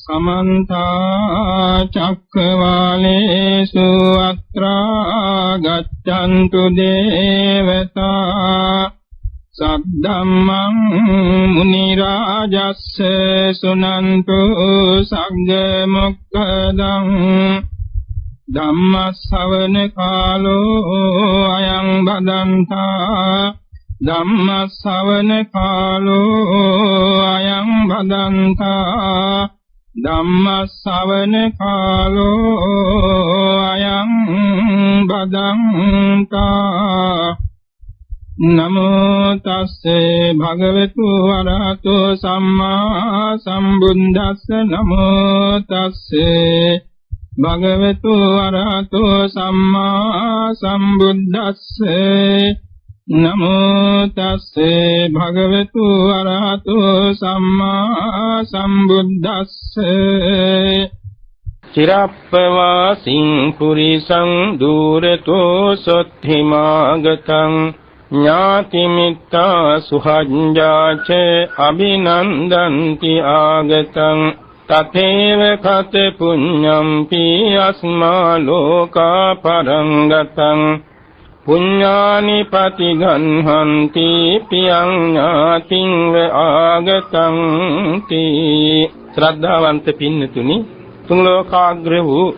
समन्त चक्रवालेषु अत्रा गच्छन्तु देवता सद्धम्मं मुनिराजस्स सुनन्तु सग्गमुक्तदं ධම්මස්සවන කාලෝ අයං බදන්තා ධම්මස්සවන කාලෝ අයං බදන්තා ධම්මස්සවන කාලෝ අයං බදන්තා නමෝ තස්සේ භගවතු වරහතෝ සම්මා සම්බුද්දස්ස නමෝ තස්සේ භගවතු වරහතෝ සම්මා සම්බුද්දස්සේ නමෝ තස්සේ භගවතු වරහතෝ සම්මා සම්බුද්දස්සේ චිරප්පවාසින් පුරිසං දූරතෝ සොත්ථිමාගතං ඥාතිමිත්තා සුහඤ්ජාච අභිනන්දන්ති ආගතං තතේව කත පුඤ්ඤම්පි අස්මා ලෝකා පරංගතං පුඤ්ඤානි පතිගන්හන්ති පියං ඥාතිං ආගතං තී ශ්‍රද්ධාවන්ත පින්නතුනි තුන් ලෝකාග්‍ර වූ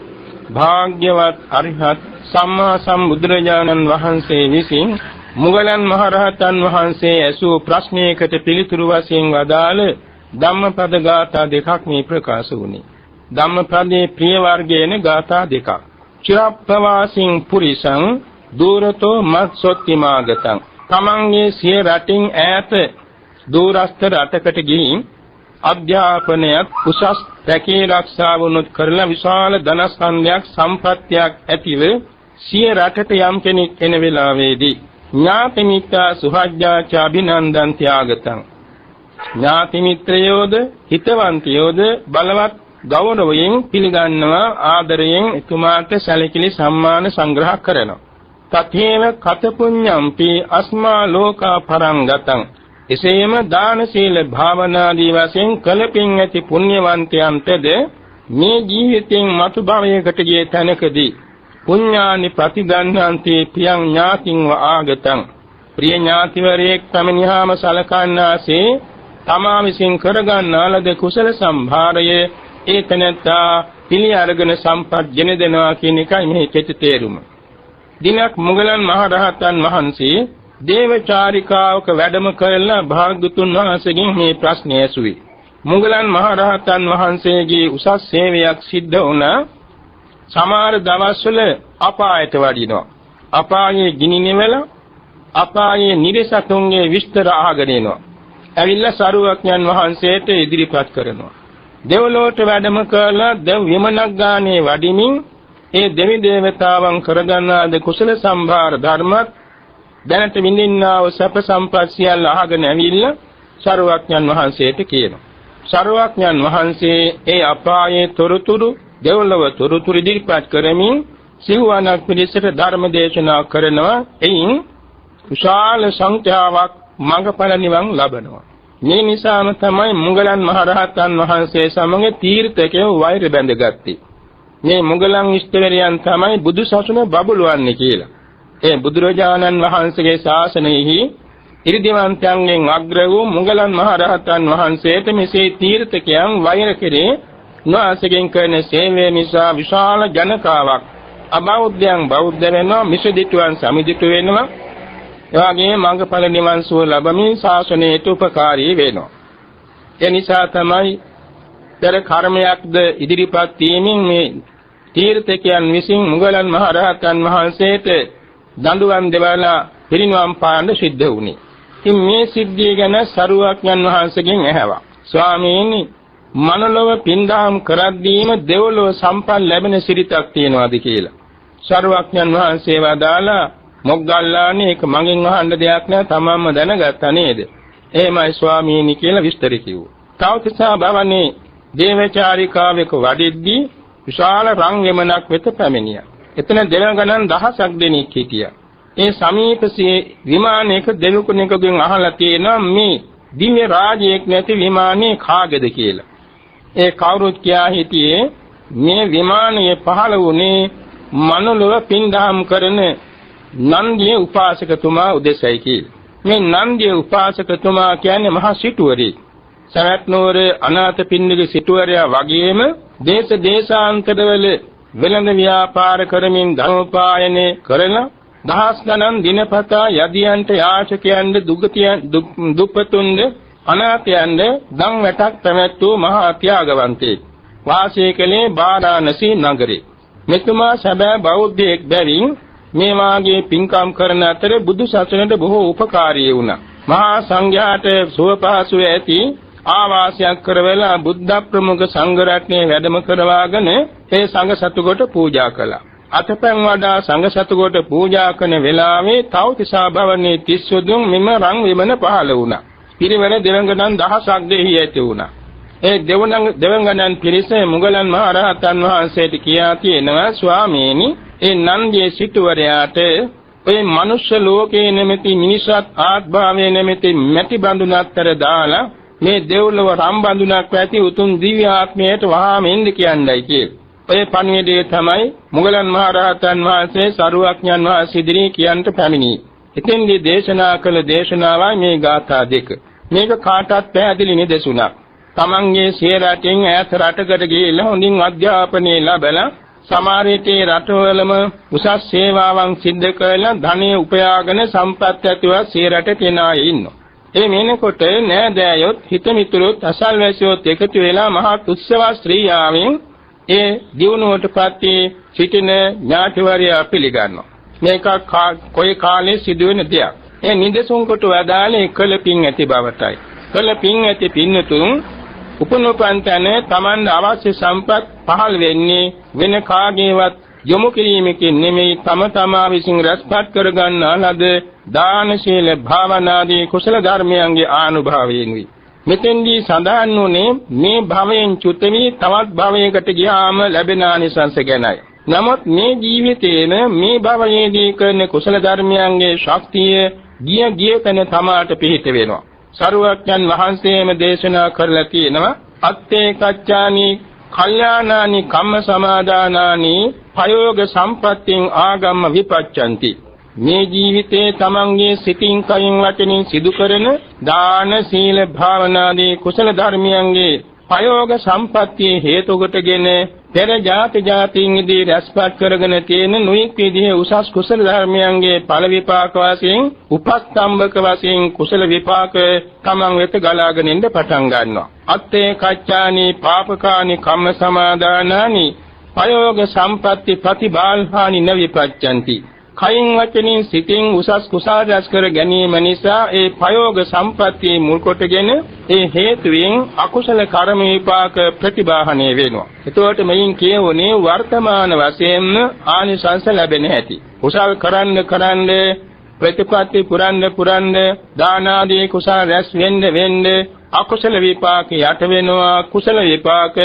භාග්‍යවත් අරිහත් සම්මා සම්බුදුරජාණන් වහන්සේ විසින් මුගලන් මහරහතන් වහන්සේ ඇසූ ප්‍රශ්නයකට පිළිතුරු වශයෙන් වදාළ ධම්මපද ගාථා දෙකක් මේ ප්‍රකාශ වුණේ. ධම්මපදයේ ප්‍රිය වර්ගයේන ගාථා දෙකක්. චිරප්පවාසින් පුරිසං දූරතෝ මත්සොත්තිමාගතං. තමන්ගේ සිය රටින් ඈත දූරස්ත රටකට ගිහින් අධ්‍යාපනයත් උසස් රැකී ආරක්ෂාවනුත් කරලා විශාල ධනස්කන්ධයක් සම්පත්තියක් ඇතිව සිය රටට යම් කෙනෙක් එන වෙලාවේදී ඥාති මිත්‍යා සුහජ්ජාච අභිනන්දන්ති ආගතං. ඥාති මිත්‍රයෝද හිතවන්තයෝද බලවත් ගෞරවයෙන් පිළිගන්නවා ආදරයෙන් එතුමාට සැලකිලි සම්මාන සංග්‍රහ කරනවා. තථේව කත පුඤ්ඤම්පි අස්මා ලෝකා පරංගතං. එසේම දාන සීල භාවනාදී වශයෙන් කලපින් ඇති පුණ්‍යවන්තයන්ටද මේ ජීවිතෙන් මතු භවයකට ගිය තැනකදී පුඤ්ඤානි ප්‍රතිගන්හන්ති පියං ඥාතින්ව ආගතං. ප්‍රිය ඥාතිවරයෙක් පැමිණියාම සලකන්නාසේ තමා විසින් කරගන්නා ලද කුසල සම්භාරය ඒ තැනැත්තා පිළි අරගෙන සම්පත් ගෙන දෙනවා කියන එකයි මේ කෙටි තේරුම. දිනක් මුගලන් මහරහතන් වහන්සේ දේවචාරිකාවක වැඩම කරලා භාග්‍යතුන් වහන්සේගෙන් මේ ප්‍රශ්නය ඇසුවේ. මුගලන් මහරහතන් වහන්සේගේ උසස් සේවයක් සිද්ධ වුණා. සමහර දවස්වල අපායට වඩිනවා. අපායේ ගිනි නිවලා අපායේ නිරසතුන්ගේ විස්තර අහගෙන එනවා. ඇවිල්ලා සරුවක්ඥන් වහන්සේට ඉදිරිපත් කරනවා. දෙව්ලොවට වැඩම කරලා දෙව් විමනක් ගානේ වඩිමින් ඒ දෙවි දේවතාවන් කරගන්නා ද කුසල සම්භාර ධර්මත් දැනට විඳින්නා වූ සැප සම්පත් සියල්ල අහගෙන ඇවිල්ලා සරුවක්ඥන් වහන්සේට කියනවා. සරුවක්ඥන් වහන්සේ ඒ අපායේ තොරතුරු දෙව්ලොව තොරතුරු ඉදිරිපත් කරමින් සිව්වනක් පිළිසෙට ධර්ම දේශනා කරනවා. එයින් විශාල සංඛ්‍යාවක් මඟඵල නිවන් ලබනවා. මේ නිසාම තමයි මුගලන් මහරහතන් වහන්සේ සමග තීර්ථකයෝ වෛර බැඳගත්තේ. මේ මුගලන් ඉෂ්ටවරයන් තමයි බුදු සසුන බබළුවන්නේ කියලා. ඒ බුදුරජාණන් වහන්සේගේ ශාසනයෙහි ඉරිදිවන්තයන්ගෙන් අග්‍ර වූ මුගලන් මහරහතන් වහන්සේට මෙසේ තීර්ථකයන් වෛර කෙරේ නොඅසගෙන් කරන සේවය නිසා විශාල ජනකාවක් අබෞද්ධයන් බෞද්ධ වෙනවා, මිසදිටුවන් සමිදිටු වෙනවා. එවාගේ මඟඵල නිවන් සුව ලැබමින් ශාසනයට උපකාරී වෙනවා. ඒ නිසා තමයි පෙර කර්මයක්ද ඉදිරිපත් වීමෙන් මේ තීර්ථකයන් විසින් මුගලන් මහරහතන් වහන්සේට දඬුවම් දෙවලා පිරිනිවන් පාන්න සිද්ධ වුණේ. ඉතින් මේ සිද්ධිය ගැන සරුවක්ඥන් වහන්සේගෙන් ඇහැවා. ස්වාමීනි, මනලොව පින්දාම් කරද්දීම දෙව්ලොව සම්පත් ලැබෙන සිරිතක් තියනවාද කියලා. සරුවක්ඥන් වහන්සේ වදාලා මොග්ගල්ලානේ ඒක මගෙන් අහන්න දෙයක් නෑ, තමන්ම දැනගත්තා නේද? එහෙමයි ස්වාමීනි කියලා විස්තර කිව්වා. තවතිසා භවනේ දේවචාරිකාවක වඩිද්දී විශාල රං යමනක් වෙත පැමිණියා. එතන දෙවියන් ගණන් දහසක් දෙනෙක් හිටියා. ඒ සමීපසේ විමානයක දෙවිකුණෙකුගෙන් අහලා තියෙනවා මේ දිව්‍ය රාජයෙක් නැති විමානේ කාගේද කියලා. ඒ කවුරුත් කියා හිටියේ මේ විමානයේ පහළ වුණේ මනුලොව පින්දහම් කරන නන්දිය උපාසකතුමා උදෙසයි කියලා. මේ නන්දිය උපාසකතුමා කියන්නේ මහා සිටුවරයෙක්. සවැත් නුවර අනාථපිණ්ඩික සිටුවරයා වගේම දේශ දේශාන්තරවල වෙළඳ ව්‍යාපාර කරමින් ධනෝපායනය කරන දහස් ගණන් දිනපතා යදියන්ට යාචකයන්ට දුප්පතුන්ද අනාථයන්ට දන් වැටක් පැවැත්වූ මහා ත්‍යාගවන්තයෙක්. වාසය කළේ වාරාණසී නගරේ. මෙතුමා සැබෑ බෞද්ධයෙක් බැවින් මේ වාගේ පින්කම් කරන අතර බුදු සසුනට බොහෝ උපකාරී වුණා. මහා සංඝයාට සුවපහසු ඇති ආවාසයක් කරවලා බුද්ධ ප්‍රමුඛ සංඝ රත්නයේ වැඩම කරවාගෙන ඒ සංඝ සතුකොට පූජා කළා. අතපැන් වඩා සංඝ සතුකොට පූජා කරන වෙලාවේ තව්තිසා භවනයේ 33 මෙම රං විමන පහළ වුණා. පිරිවර දෙවඟනන් දහසක් දෙහි ඇති වුණා. ඒ දෙවඟනන් පිරිස මුගලන් මහ රහතන් වහන්සේට කියා තියෙනවා ස්වාමීනි ඒ නන්දියේ සිටුවරයාට ඔය මනුෂ්‍ය ලෝකයේ නැමැති මිනිසත් ආත්භාවයේ නැමැති මැටි බඳුනත්තර දාලා මේ දෙව්ලොව රම් බඳුනක් ඇති උතුම් දිව්‍ය ආත්මයට වහාම එන්න කියන්නයි කියේ. ඔය පණිවිඩය තමයි මුගලන් මහ රහතන් වහන්සේ සරුවඥන් වහන්සේ ඉදිරියේ කියන්ට පැමිණි. එතෙන්දී දේශනා කළ දේශනාවයි මේ ගාථා දෙක. මේක කාටත් පැහැදිලි නිදසුණක්. තමන්ගේ සිය රටෙන් ඈත රටකට ගිහිල්ලා හොඳින් අධ්‍යාපනය ලැබලා සමහරවිට රටවලම උසස් සේවාවන් සිද්ධ කරලා ධනෙ උපයාගෙන සම්පත් ඇතිව සිය රටට එන අය ඉන්නවා. ඒ මෙනකොට නෑදෑයොත් හිත මිතුරුත් අසල්වැසියොත් එකතු වෙලා මහත් උත්සව ශ්‍රීයාවෙන් ඒ දිනුවටපත් සිටින ඥාතිවරයා පිළිගන්නවා. මේක කොයි කාලේ සිදුවෙන දෙයක්. ඒ නිදසුන් කොට වදාළේ කළපින් ඇති බවටයි. කළපින් ඇති පින්නතුන් උපනුපන් තැන Taman අවශ්‍ය සම්පත් පහළ වෙන්නේ වෙන කාගේවත් යොමු කිරීමකින් නෙමෙයි තම තමා විසින් රැස්පත් කරගන්නා ලද දාන ශීල භාවනාදී කුසල ධර්මයන්ගේ ආනුභාවයෙන් වේ. මෙතෙන්දී සඳහන් වුණේ මේ භවයෙන් චුත වී තවත් භවයකට ගියාම ලැබෙන ආනිසංස ගැනයි. නමුත් මේ ජීවිතේන මේ භවයේදී කරන කුසල ධර්මයන්ගේ ශක්තිය ගිය තැන තමාට පිහිට වෙනවා. සරුවක්ඥන් වහන්සේම දේශනා කරලා තියෙනවා අත්තේ කච්චානි කල්යාණානි කම්ම සමාදානානි ප්‍රයෝග සම්පත්තින් ආගම්ම විපච්ඡanti. මේ ජීවිතේ තමන්ගේ සිතින් කයින් වචනින් සිදු කරන දාන සීල භාවනාදී කුසල ධර්මයන්ගේ ප්‍රයෝග සම්පත්තිය හේතු කොටගෙන පෙර ජාතීන්දී රැස්පත් කරගෙන තියෙන නොයෙක් විදිහේ උසස් කුසල ධර්මයන්ගේ ඵල විපාක වශයෙන් උපස්තම්භක වශයෙන් කුසල විපාක තමන් වෙත ගලාගෙන ඉන්න පටන් ගන්නවා. අත්තේ කච්චානි පාපකානි කම්ම සමාදානානි ප්‍රයෝග සම්පatti ප්‍රතිබාල්හානි නවිපච්ඡanti. කයින් වචනින් සිතින් උසස් කුසල රැස් කර ගැනීම නිසා ඒ ප්‍රයෝග සම්පත්තිය මුල් කොටගෙන ඒ හේතුවෙන් අකුසල කර්ම විපාක ප්‍රතිබාහණය වෙනවා. එතකොට මෙයින් කියවනේ වර්තමාන වශයෙන් ආනිසංස ලැබෙන හැටි. කුසල් කරන්න ප්‍රතිපatti පුරන්න දාන ආදී කුසල රැස් වෙන්න අකුසල විපාක යට වෙනවා. කුසල විපාක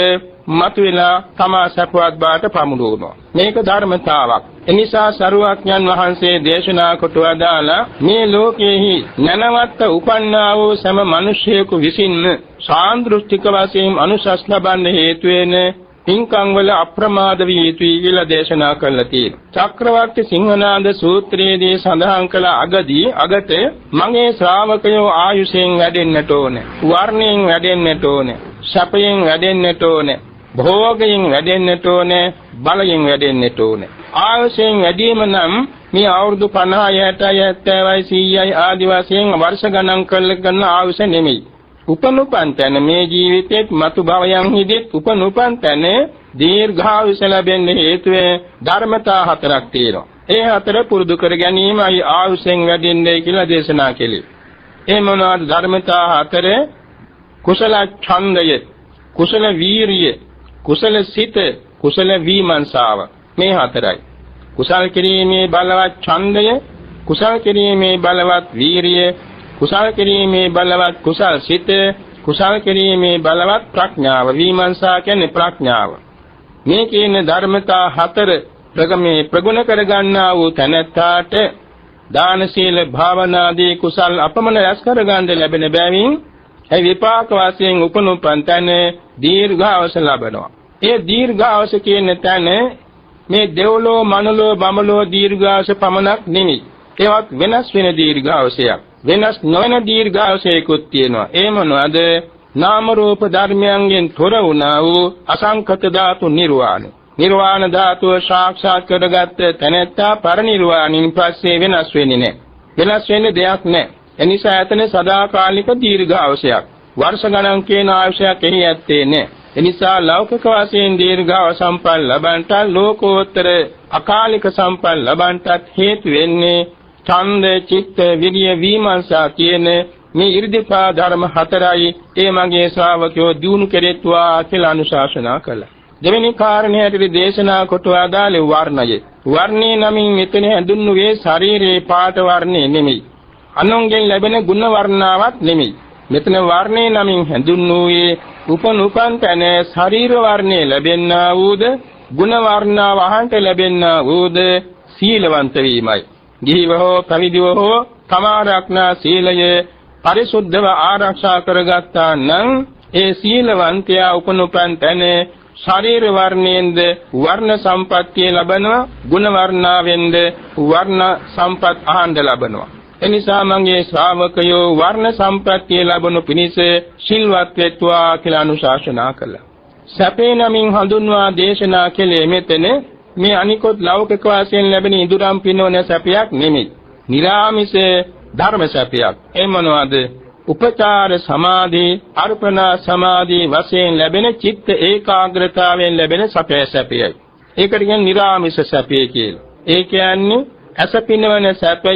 මතුවලා තමා සපවත් බාට පමුණුවනවා. මේක ධර්මතාවක්. එනිසා සරුවඥන් වහන්සේ දේශනා කොට වදාලා මේ ලෝකයේහි නැනවත්ත උපන්නා වූ සෑම මිනිසෙකු විසින්ම සාන්දෘෂ්ටික වශයෙන් අනුසස් ලබන්න හේතු වෙන පින්කම් වල අප්‍රමාද විය යුතුයි කියලා දේශනා කළා තියෙනවා. චක්‍රවර්ති සිංහනාද සූත්‍රයේදී සඳහන් කළ අගට මගේ ශ්‍රාවකයෝ ආයුෂයෙන් වැඩෙන්නට ඕනේ, වර්ණයෙන් වැඩෙන්නට ඕනේ, ශපයෙන් වැඩෙන්නට ඕනේ, භෝගයෙන් වැඩෙන්නට ඕනේ, බලයෙන් වැඩෙන්නට ඕනේ. ආයුෂයෙන් වැඩිම නම් මේ අවුරුදු 50 60 70 100 ආදි වශයෙන් වර්ෂ ගණන් කරන ආයුෂ නෙමෙයි. උපනුපන් තැන මේ ජීවිතයේ මතු භවයන් හිදෙත් උපනුපන් තැන දීර්ඝායුෂ ලැබෙන්න හේතු ධර්මතා හතරක් තියෙනවා. ඒ හතර පුරුදු කර ගැනීමයි ආයුෂයෙන් වැඩෙන්නේ කියලා දේශනා කෙලේ. ඒ මොනවාද ධර්මතා හතර? කුසල ඡන්දය, කුසල වීරිය, කුසල සිත, කුසල විමර්ශාව. මේ හතරයි. කුසල් කිරීමේ බලවත් ඡන්දය, කුසල් කිරීමේ බලවත් වීරිය, කුසල් කිරීමේ බලවත් කුසල් සිත, කුසල් කිරීමේ බලවත් ප්‍රඥාව. විමර්ශා කියන්නේ ප්‍රඥාව. මේ කියන ධර්මතා හතර ප්‍රගුණ කරගන්නා වූ තැනැත්තාට දාන සීල භාවනාදී කුසල් අපමණ රැස් කරගන්න ලැබෙන බැවින් ඒ විපාක වශයෙන් උපනුපන් තැන දීර්ඝාස ලබනවා. ඒ දීර්ඝාස කියන තැන මේ දෙව්ලෝ මනුලෝ බඹලෝ දීර්ඝාස පමණක් නෙමෙයි. ඒවත් වෙනස් වෙන දීර්ඝාසයක්. වෙනස් නොවන දීර්ඝාසයකුත් තියෙනවා. ඒ මොනවාද? නාම රූප ධර්මයන්ගෙන් තොර වුණා වූ අසංඛත ධාතු නිර්වාණ. නිර්වාණ ධාතුව සාක්ෂාත් කරගත්ත තැනැත්තා පරිනිර්වාණින් පස්සේ වෙනස් වෙන්නේ නැහැ. වෙනස් වෙන්නේ දෙයක් නැහැ. එනිසා එතන සදාකාලික දීර්ඝාසයක්. වර්ෂ ගණන් කියන ආයුෂයක් එහි ඇත්තේ නැහැ. එනිසා ලෞකික වශයෙන් දීර්ඝාස සම්පන්න ලබන්ට ලෝකෝත්තර අකාලික සම්පන්න ලබන්ටත් හේතු වෙන්නේ ඡන්ද, චිත්ත, විරිය, විමර්ශා කියන මේ ඉර්ධිපා ධර්ම හතරයි. ඒ මගේ ශ්‍රාවකයෝ දිනු කෙරෙත්වා කියලා අනුශාසනා කළා. දෙවෙනි කාරණයට දේශනා කොට ආදාළ වර්ණය. වර්ණේ නමින් මෙතන හඳුන්වන්නේ ශරීරයේ පාට වර්ණේ නෙමෙයි. අනුන්ගෙන් ලැබෙන ගුණ වර්ණාවක් නෙමෙයි. මෙතන වර්ණේ නමින් හඳුන්වන්නේ උපනුපන් තැන ශරීර වර්ණේ ලැබෙන්නා වූද ගුණ වර්ණාව අහන්ට ලැබෙන්නා වූද සීලවන්ත වීමයි. ගිහිව හෝ පැවිදිව හෝ තමාරක්නා සීලය පරිසුද්ධව ආරක්ෂා කරගත්තා නම් ඒ සීලවන්තයා උපනුපන් තැන ශරීර වර්ණයෙන්ද වර්ණ සම්පත්තිය ලබනවා, ගුණ වර්ණාවෙන්ද වර්ණ සම්පත් අහඬ ලබනවා. එනිසා මගේ ශ්‍රාවකයෝ වර්ණ සම්පත්තිය ලැබුණු පිණිස සිල්වත් වෙත්වා කියලා අනුශාසනා කළා. සැපේ නමින් හඳුන්වා දේශනා කළේ මෙතන මේ අනිකොත් ලෞකික වාසයෙන් ලැබෙන ඉදුරම් පිනවන සැපයක් නෙමෙයි. නිරාමිස ධර්ම සැපයක්. ඒ මොනවාද? උපචාර සමාධි, අර්පණා සමාධි වශයෙන් ලැබෙන චිත්ත ඒකාග්‍රතාවයෙන් ලැබෙන සැපයයි. ඒකට කියන්නේ නිරාමිස සැපය කියලා. ඒ කියන්නේ ඇස පිනවන සැපය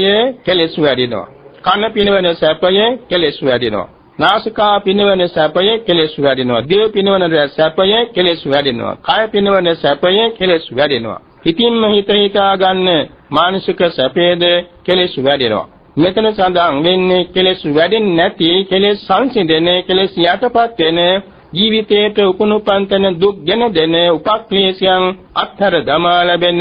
කෙලෙස් වැඩිනවා. කන පිනවන සැපය කෙලෙස් වැඩිනවා. නාසිකා පිනවන සැපය කෙලෙස් වැඩිනවා. දිව පිනවන සැපය කෙලෙස් වැඩිනවා. කය පිනවන සැපය කෙලෙස් වැඩිනවා. හිතින්ම හිතා ගන්න මානසික සැපේද කෙලෙස් වැඩිනවා. මෙතන සඳහන් වෙන්නේ කෙලෙස් වැඩෙන්නේ නැති, කෙලෙස් සංසිඳෙන, කෙලෙස් යටපත් වෙන ජීවිතයට උපනුපන්තන දුක් ගෙන දෙන උපක්ලේශයන් අත්හැර දමා ලැබෙන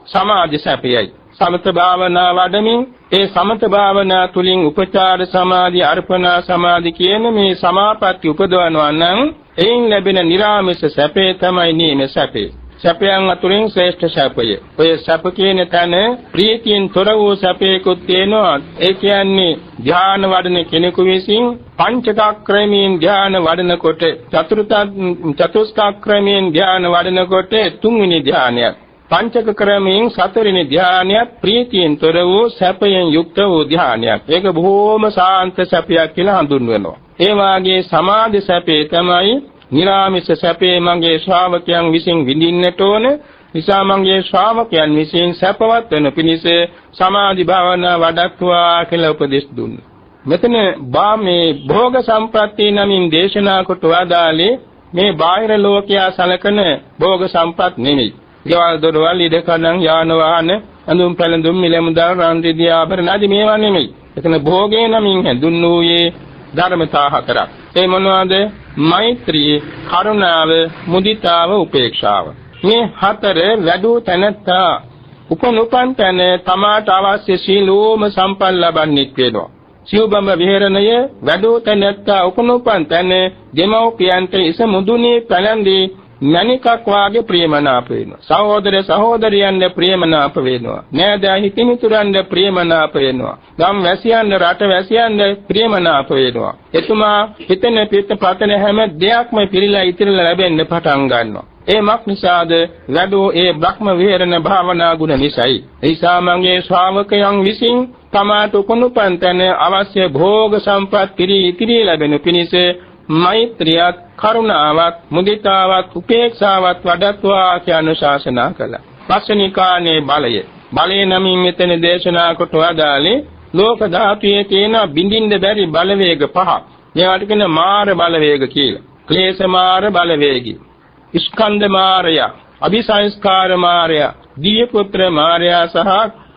සමාධි සැපයයි. සමත භාවනා වඩමින් ඒ සමත භාවනා තුලින් උපචාර සමාධි, අර්පණා සමාධි කියන මේ සමාපatti උපදවනවා නම් එයින් ලැබෙන නිරාමිස සැපේ තමයි නීම සැපේ. සැපයන් අතුරින් ශ්‍රේෂ්ඨ සැපය. ඔය සැප කියන තැන ප්‍රීතියෙන් තොර වූ සැපයකුත් තියෙනවා. ඒ කියන්නේ ධ්‍යාන වඩන කෙනෙකු විසින් පංචකාක්‍රමයෙන් ධ්‍යාන වඩනකොට, චතුස්කාක්‍රමයෙන් ධ්‍යාන වඩනකොට තුන්වෙනි ධ්‍යානයක්. පංචක ක්‍රමයෙන් සතරවෙනි ධ්‍යානයක් ප්‍රීතියෙන් තොර වූ සැපයෙන් යුක්ත වූ ධ්‍යානයක්. ඒක බොහෝම සාන්ත සැපයක් කියලා හඳුන්වනවා. ඒ වාගේ සමාධි සැපේ තමයි නිරාමිස සැපේ මගේ ශ්‍රාවකයන් විසින් විඳින්නට ඕන. නිසා මගේ ශ්‍රාවකයන් විසින් සැපවත් වෙන පිණිස සමාධි භාවනා වඩත්වා කියලා උපදෙස් දුන්නා. මෙතන මේ භෝග සම්ප්‍රත්‍ය නමින් දේශනා කොට වදාළේ මේ බාහිර ලෝකයා සලකන භෝග සම්පත් නෙමෙයි. ගෙවල් දොරවල් ඉඩකඩම් යාන වාහන අඳුම් පැළඳුම් මිල මුදල් රන් රිදී ආභරණ ආදී මේවා නෙමෙයි. එතන භෝගේ නමින් හඳුන්වන්නේ ධර්මතා හතරක්. ඒ මොනවාද? මෛත්‍රී, කරුණාව, මුදිතාව, උපේක්ෂාව. මේ හතර වැඩූ තැනත්තා උපනුපන් තැන තමාට අවශ්‍ය සීලෝම සම්පන්න ලබන්නේක් වෙනවා. සිව්බඹ විහරණය වැඩූ තැනත්තා උපනුපන් තැන දෙමව්පියන්ට ඉස මුදුනේ පැලඳී මණිකක් වාගේ ප්‍රියමනාප වෙනවා. සහෝදර සහෝදරියන්ට ප්‍රියමනාප වෙනවා. නෑදෑ හිතමිතුරන්ට ප්‍රියමනාප වෙනවා. ගම් වැසියන්ට රට වැසියන්ට ප්‍රියමනාප වෙනවා. එතුමා හිතන පිට පතන හැම දෙයක්ම පිළිලා ඉතිරලා ලැබෙන්න පටන් ගන්නවා. ඒමක් නිසාද වැඩෝ ඒ බ්‍රහ්ම විහරණ භාවනා ගුණ නිසයි. ඒසා මගේ ශ්‍රාවකයන් විසින් තමාට උපනුපන් තැන අවශ්‍ය භෝග සම්පත් ඉතිරි ලැබෙනු පිණිස මෛත්‍රියත්, කරුණාවත්, මුදිතාවත්, උපේක්ෂාවත් වඩත්වා කියන ශාසනා කළා. පස්වෙනිකානේ බලය. බලය නමින් මෙතන දේශනා කොට වදාළේ ලෝක ධාතුවේ තියෙන බින්දින්න බැරි බලවේග පහක්. මේවට කියන මාර බලවේග කියලා. ක්ලේශ මාර බලවේගී, ස්කන්ධ මාරය, අபிසංස්කාර මාරය, දිව්‍ය පුත්‍ර මාරය සහ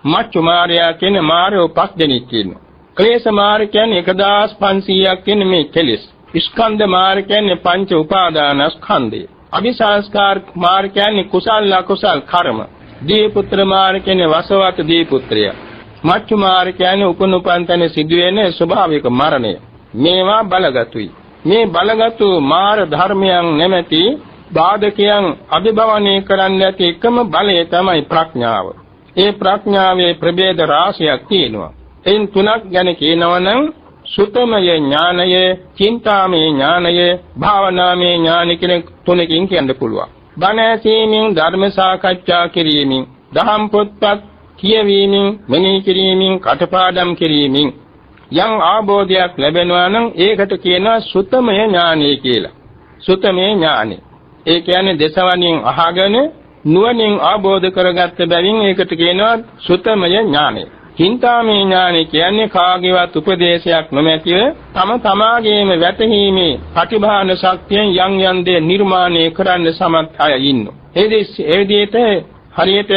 මච්චු මාරය කියන මාරයෝ පස් දෙනෙක් ඉන්නවා. ක්ලේශ මාර කියන්නේ 1500ක් කියන මේ කෙලෙස්. ස්කන්ධ මාර්ග කියන්නේ පංච උපාදානස්කන්ධය. අபிසංස්කාර මාර්ග කියන්නේ කුසල අකුසල කර්ම. දීපුත්‍ර මාර්ග කියන්නේ වසවත දීපුත්‍රය. මච්චු මාර්ග කියන්නේ උපනුපන්තන සිදුවෙන ස්වභාවික මරණය. මේවා බලගතුයි. මේ බලගතු මාර ධර්මයන් නැමැති බාධකයන් අභිභවනය කරන්න ඇති එකම බලය තමයි ප්‍රඥාව. ඒ ප්‍රඥාවේ ප්‍රභේද රාශියක් තියෙනවා. එයින් තුනක් ගැන කියනවනම් සුතමය ඥානය, චින්තාමය ඥානය, භාවනාමය ඥාන කියන තුනකින් කියන්න පුළුවන්. බණ ඇසීමෙන්, ධර්ම සාකච්ඡා කිරීමෙන්, දහම් පොත්පත් කියවීමෙන්, මෙනෙහි කිරීමෙන්, කටපාඩම් කිරීමෙන් යම් ආબોධයක් ලැබෙනවා නම් ඒකට කියනවා සුතමය ඥානය කියලා. සුතමය ඥානය. ඒ කියන්නේ දසවණින් අහගෙන නුවණින් ආબોධ කරගත්ත බැවින් ඒකට කියනවා සුතමය ඥානය. චින්තාමය ඥානය කියන්නේ කාගේවත් උපදේශයක් නොමැතිව තම තමාගේම වැටහීමේ ප්‍රතිභාන ශක්තියෙන් යම් යම් දේ නිර්මාණය කරන්න සමත් අය ඉන්නවා. ඒ විදිහට හරියට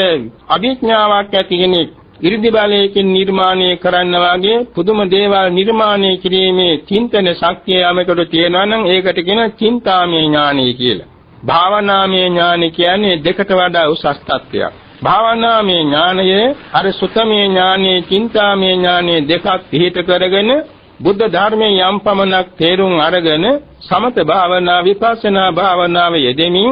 අභිඥාවක් ඇති කෙනෙක් ඉර්ධි බලයෙන් නිර්මාණය කරන්න වාගේ පුදුම දේවල් නිර්මාණය කිරීමේ චින්තන ශක්තිය යමකට තියෙනවා නම් ඒකට කියන චින්තාමය ඥානය කියලා. භාවනාමය ඥානය කියන්නේ දෙකට වඩා උසස් තත්ත්වයක්. භාවනාමය ඥානය අර සුතමය ඥානය, චින්තාමය ඥානය දෙකක් පිළිහිට කරගෙන බුද්ධ ධර්මයේ යම් පමණක් තේරුම් අරගෙන සමත භාවනා, විපස්සනා භාවනාව යෙදෙමින්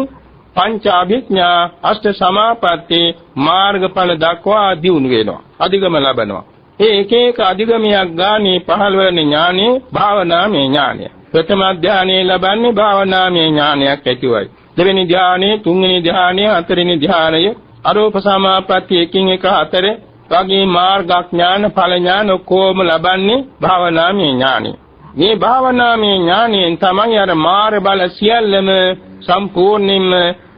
පංච අභිඥා, අෂ්ට සමාපatti මාර්ගඵල දක්වා දියුණු වෙනවා. අධිගම ලබනවා. ඒ එක එක අධිගමයක් ගානේ 15 වෙනි ඥානෙ භාවනාමය ඥානය. ප්‍රථම ධානයේ ලබන්නේ භාවනාමය ඥානයක් ඇතිවයි. දෙවෙනි ධානයේ, තුන්වෙනි ධානයේ, හතරවෙනි ධානයේ අරූප සමාපatti එකින් එක හතර වගේ මාර්ගඥාන, ඵල ඥාන කොහොම ලබන්නේ භාවනාමය ඥානෙ. මේ භාවනාමය ඥානයෙන් තමයි අර මාර බල සියල්ලම සම්පූර්ණයෙන්ම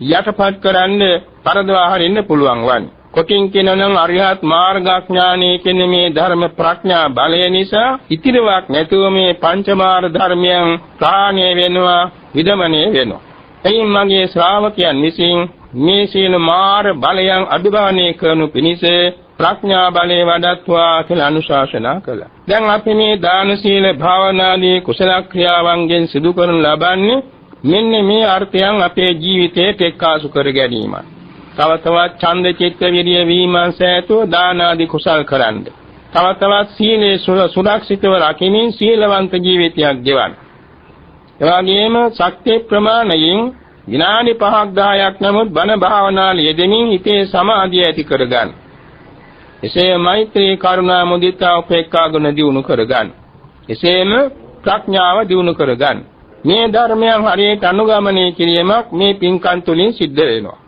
යටපත් කරන්න පරදවා හරින්න පුළුවන් වන්නේ. කොටින් කියනනම් අරිහත් මාර්ගඥානයේ කියන මේ ධර්ම ප්‍රඥා බලය නිසා ඉතිරිවක් නැතුව මේ පංචමාර ධර්මයන් ප්‍රාණය වෙනවා, විදමණය වෙනවා. එයින් මගේ ශ්‍රාවකයන් විසින් මේ සීල මාර බලයන් අභිභවනය කරනු පිණිස ප්‍රඥා බලය වඩත්වා කියලා අනුශාසනා කළා. දැන් අපි මේ දාන සීල භාවනාදී කුසල ක්‍රියාවන්ගෙන් සිදු කරනු ලබන්නේ මෙන්න මේ අර්ථයන් අපේ ජීවිතයට එක්කාසු කර ගැනීමයි. තව තවත් ඡන්ද චිත්ත විරිය විමර්ශයතු දාන ආදී කුසල් කරන්න. තව තවත් සීලේ සුරක්ෂිතව රකිමින් සීලවන්ත ජීවිතයක් ගෙවන්න. එවාගෙම ශක්ති ප්‍රමාණයෙන් විනාඩි 5ක් 10ක් නමුත් බණ භාවනා යෙදෙමින් හිතේ සමාධිය ඇති කරගන්න. එසේ මෛත්‍රී, කරුණා, මුදිතා, උපේක්ඛා ගුණ දියුණු කරගන්න. එසේම ප්‍රඥාව දියුණු කරගන්න. මේ ධර්මයන් හරියට අනුගමනය කිරීමක් මේ පින්කම් තුලින් සිද්ධ වෙනවා.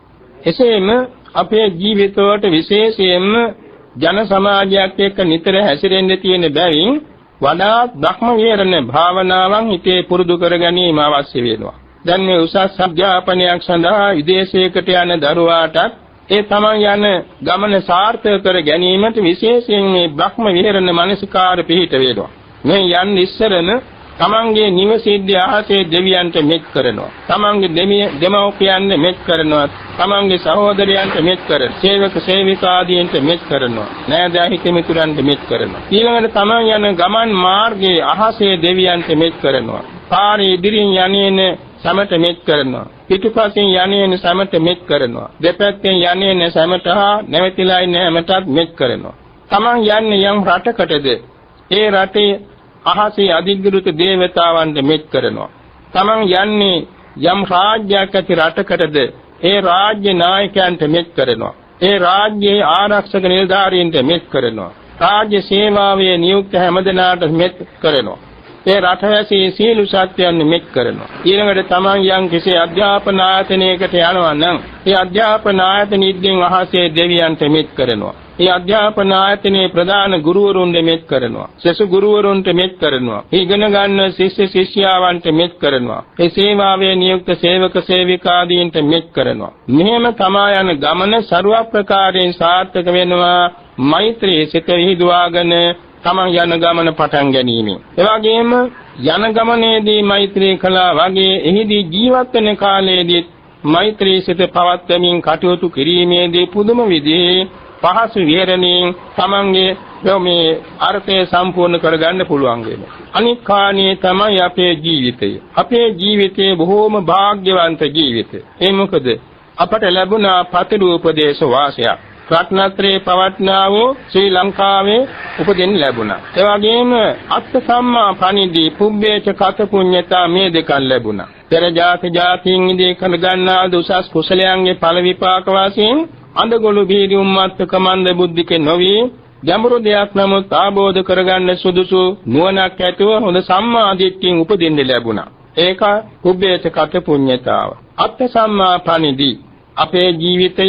එසේම අපේ ජීවිතවලට විශේෂයෙන්ම ජන සමාජයක් එක්ක නිතර හැසිරෙන්න තියෙන බැවින් වඩාත් ධර්ම විහරණ භාවනාවන් හිතේ පුරුදු කර ගැනීම අවශ්‍ය වෙනවා. දැන් මේ උසස් අධ්‍යාපනයක් සඳහා විදේශයකට යන දරුවාට ඒ තමන් යන ගමන සාර්ථක කර ගැනීමට විශේෂයෙන් මේ බ්‍රහ්ම විහරණ මානසිකාර පිහිට වේනවා. මේ යන්නේ ඉස්සරම තමන්ගේ නිවසේදී ආසේ දෙවියන්ට මෙත් කරනවා. තමන්ගේ දෙමව්පියන්ට මෙත් කරනවා. තමන්ගේ සහෝදරයන්ට මෙත් කරනවා. සේවක සේවිකාදීන්ට මෙත් කරනවා. නෑදෑ හිතමිතුරන්ට මෙත් කරනවා. ඊළඟට තමන් යන ගමන් මාර්ගයේ ආසේ දෙවියන්ට මෙත් කරනවා. පාරේ ඉදිරින් යන්නේන සමට මෙත් කරනවා. පිටුපසින් යන්නේන සමට මෙත් කරනවා. දෙපැත්තෙන් යන්නේන සමට හා නැවතිලා ඉන්න හැමතත් මෙත් කරනවා. තමන් යන්නේ යම් රටකටද ඒ රටේ අහසේ අධිග්‍රහිත දේවතාවන්ට මෙත් කරනවා. තමන් යන්නේ යම් රාජ්‍යයක් ඇති රටකටද ඒ රාජ්‍ය නායකයන්ට මෙත් කරනවා. ඒ රාජ්‍යයේ ආරක්ෂක නිලධාරීන්ට මෙත් කරනවා. රාජ්‍ය සේවාවේ නියුක්ත හැමදෙනාට මෙත් කරනවා. ඒ රටවැසී සීළු සත්‍යයන් මෙත් කරනවා. ඊළඟට තමන් යම් කිසි අධ්‍යාපන ආයතනයකට යනවා නම් ඒ අධ්‍යාපන ආයතනෙකින් අහසේ දෙවියන්ට මෙත් කරනවා. ඒ අධ්‍යාපන ආයතනයේ ප්‍රධාන ගුරුවරුන්ට මෙත් කරනවා. සෙසු ගුරුවරුන්ට මෙත් කරනවා. ඉගෙන ගන්න ශිෂ්‍ය ශිෂ්‍යාවන්ට මෙත් කරනවා. ඒ සේවාවේ නියුක්ත සේවක සේවිකාදීන්ට මෙත් කරනවා. මෙහෙම තමා යන ගමන ਸਰව ප්‍රකාරයෙන් සාර්ථක වෙනවා. මෛත්‍රී සිත විහිදුවාගෙන තමන් යන ගමන පටන් ගැනීම. ඒ වගේම යන ගමනේදී මෛත්‍රී කළා වගේ එහිදී ජීවත් වෙන කාලයේදී මෛත්‍රී සිත පවත්වමින් කටයුතු කිරීමේදී පුදුම විදිහේ පහසු විහරණයෙන් තමන්ගේ මේ අර්ථය සම්පූර්ණ කරගන්න පුළුවන් වෙනවා. අනික් කාණේ තමයි අපේ ජීවිතය. අපේ ජීවිතේ බොහෝම වාග්යවන්ත ජීවිතය. ඒ මොකද අපට ලැබුණා ප්‍රතිરૂපදේශ වාසයක්. රත්නත්‍රේ පවත්නා වූ ශ්‍රී ලංකාවේ උපදින්න ලැබුණා. ඒ වගේම අත්ථ සම්මා පණිදී පුබ්බේච කත පුඤ්ඤතා මේ දෙකක් ලැබුණා. පෙර ජාතීන් ඉදී කන ගන්නා දුසස් කුසලයන්ගේ ඵල විපාක වශයෙන් අඳගොළු බීරි උම්මත්තක මන්ද බුද්ධික නොවි ගැඹුරු දෙයක් නමුත් ආબોධ කරගන්න සුදුසු නුවණක් ඇතුව හොඳ සම්මා දිට්ඨියෙන් උපදින්න ලැබුණා. ඒක පුබ්බේච කත පුඤ්ඤතාව. අත්ථ සම්මා පණිදී අපේ ජීවිතය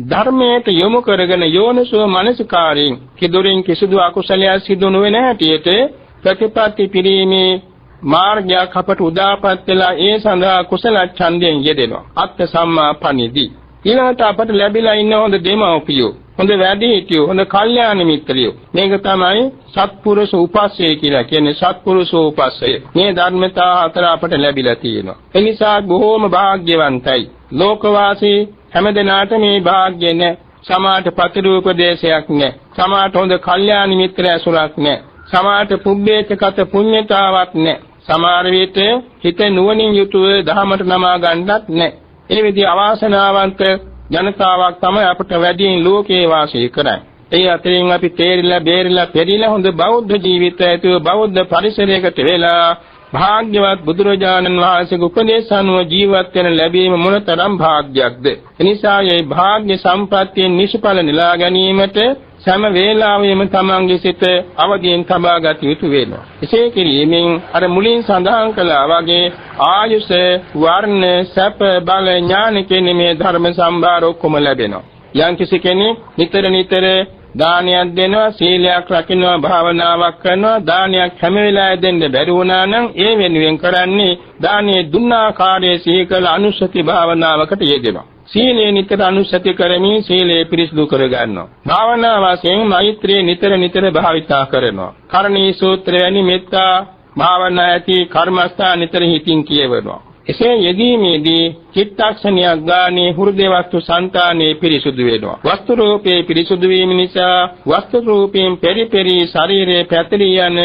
ධර්මයට යොමු කරගෙන යෝනිසෝ මනසිකාරයෙන් කිදුරින් කිසිදු අකුසලයක් සිදු නොවන හැටියට ප්‍රතිපත්ති පිරීමේ මාර්ගයක් අපට උදාපත් වෙලා ඒ සඳහා කුසල ඡන්දයෙන් යෙදෙනවා. අත්ථ සම්මා පණිදී ඊළඟට අපට ලැබිලා ඉන්න හොඳ දෙමව්පියෝ, හොඳ වැඩිහිටියෝ, හොඳ කල්යාණ මිත්‍රයෝ. මේක තමයි සත්පුරුෂ උපස්සය කියලා කියන්නේ. සත්පුරුෂ උපස්සය. මේ ධර්මතා හතර අපට ලැබිලා තියෙනවා. ඒ නිසා බොහෝම වාග්යවන්තයි. ලෝකවාසී හැමදෙනාට මේ වාග්ය නැහැ. සමාත ප්‍රතිරූපදේශයක් නැහැ. සමාත හොඳ කල්යාණ මිත්‍ර ඇසුරක් නැහැ. සමාත පුබ්බේච කත පුඤ්ඤතාවක් නැහැ. සමහර විට හිත නුවණින් යුතුව දහමට නමා ගන්නත් නැහැ. ඒ විදිහ අවාසනාවන්ත ජනතාවක් තමයි අපට වැඩියෙන් ලෝකේ වාසය කරන්නේ. ඒ අතරින් අපි තේරිලා බේරිලා පෙරිලා හොඳ බෞද්ධ ජීවිතයක බෞද්ධ පරිසරයකට වෙලා භාග්‍යවත් බුදුරජාණන් වහන්සේගේ උපදේශ අනුව ජීවත් වෙන ලැබීම මොනතරම් භාග්‍යයක්ද. එනිසා මේ භාග්‍ය සම්ප්‍රත්‍යයෙන් නිෂ්ඵල නෙලා ගැනීමට සෑම වේලාවෙම තමන්ගේ සිත අවදීන් තබා ගත යුතු වෙනවා. එසේ කිරීමෙන් අර මුලින් සඳහන් කළා වගේ ආයුෂ, වර්ණ, සැප, බල, ඥාන කියන මේ ධර්ම සම්භාර ඔක්කොම ලැබෙනවා. යම්කිසි කෙනෙක් නිතර දානයක් දෙනවා, සීලයක් රකින්නවා, භාවනාවක් කරනවා, දානයක් හැම වෙලාවෙම දෙන්න බැරි වුණා නම් ඒ වෙනුවෙන් කරන්නේ දානයේ දුන්නාකාරයේ සීකල අනුස්සති භාවනාවකට යෙදෙනවා. සීලේ නිතර අනුස්සති කරමින් සීලේ පිරිසිදු කර ගන්නවා. භාවනා වශයෙන් මෛත්‍රිය නිතර භාවිතා කරනවා. කරණී සූත්‍ර වැනි මෙත්තා භාවනා ඇති කර්මස්ථාන නිතර හිතින් කියවනවා. එසේ යෙදීමේදී චිත්තක්ෂණයක් ගානේ හෘදේ වස්තු සංතානේ පිරිසුදු වෙනවා. වස්තු රූපේ පිරිසුදු වීම නිසා වස්තු රූපයෙන් පෙරි ශරීරයේ පැතිරී යන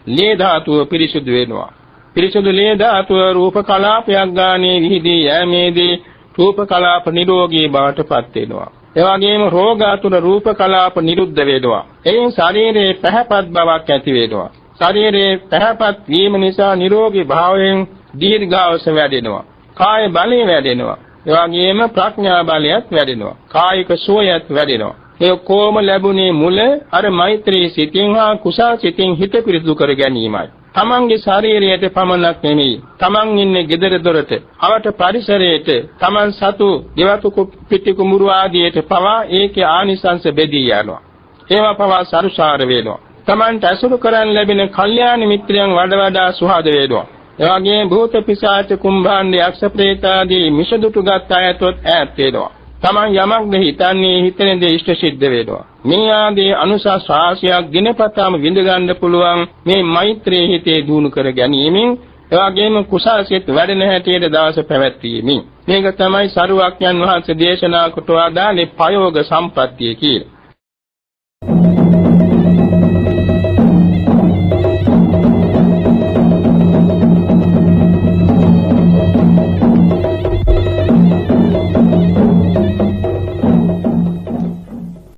ලේ ධාතුව පිරිසුදු වෙනවා. පිරිසුදු ලේ ධාතුව රූප කලාපයක් ගානේ විහිදී යෑමේදී රූප කලාප නිරෝගී බවට පත් වෙනවා. ඒ වගේම රෝගාතුර රූප කලාප නිරුද්ධ වෙනවා. එයින් ශරීරයේ පැහැපත් බවක් ඇති වෙනවා. ශරීරයේ පැහැපත් වීම නිසා නිරෝගී භාවයෙන් දීර්ඝායුෂ වැඩෙනවා. කාය බලය වැඩෙනවා. ඒ වගේම ප්‍රඥා බලයත් වැඩෙනවා. කායික සුවයත් වැඩෙනවා. ඒ කොම ලැබුණේ මුල අර මෛත්‍රී සිතින් හා කුසල් සිතින් හිත පිරිසුදු කර ගැනීමයි. තමන්ගේ ශරීරයට පමණක් නෙමෙයි, තමන් ඉන්නේ ගෙදර දොරට, අවට පරිසරයට, තමන් සතු දෙවතු පිටි කුඹුරු ආදියට පවා ඒකේ ආනිසංස බෙදී යනවා. ඒවා පවා සරුසාර වෙනවා. තමන්ට අසුරු කරන් ලැබෙන කල්යාණ මිත්‍රයන් වඩා සුහද වෙනවා. එවාගේ භූත පිසාච කුම්භාණ්ඩ යක්ෂ ප්‍රේත ආදී මිසදුටුගත් අයතොත් ඈත් වෙනවා. තමන් යමක්ද හිතන්නේ හිතන දේ ඉෂ්ට සිද්ධ වෙනවා. මේ ආදී අනුසස් රාශියක් දිනපතාම විඳ ගන්න පුළුවන් මේ මෛත්‍රී හිතේ දිනු කර ගැනීමෙන් එවාගේම කුසල සිත් වැඩෙන හැටියට දවස පැවැත්වීමෙන් මේක තමයි සරුවක්යන් වහන්සේ දේශනා කොට වදාළේ පයෝග සම්පත්තිය කියලා.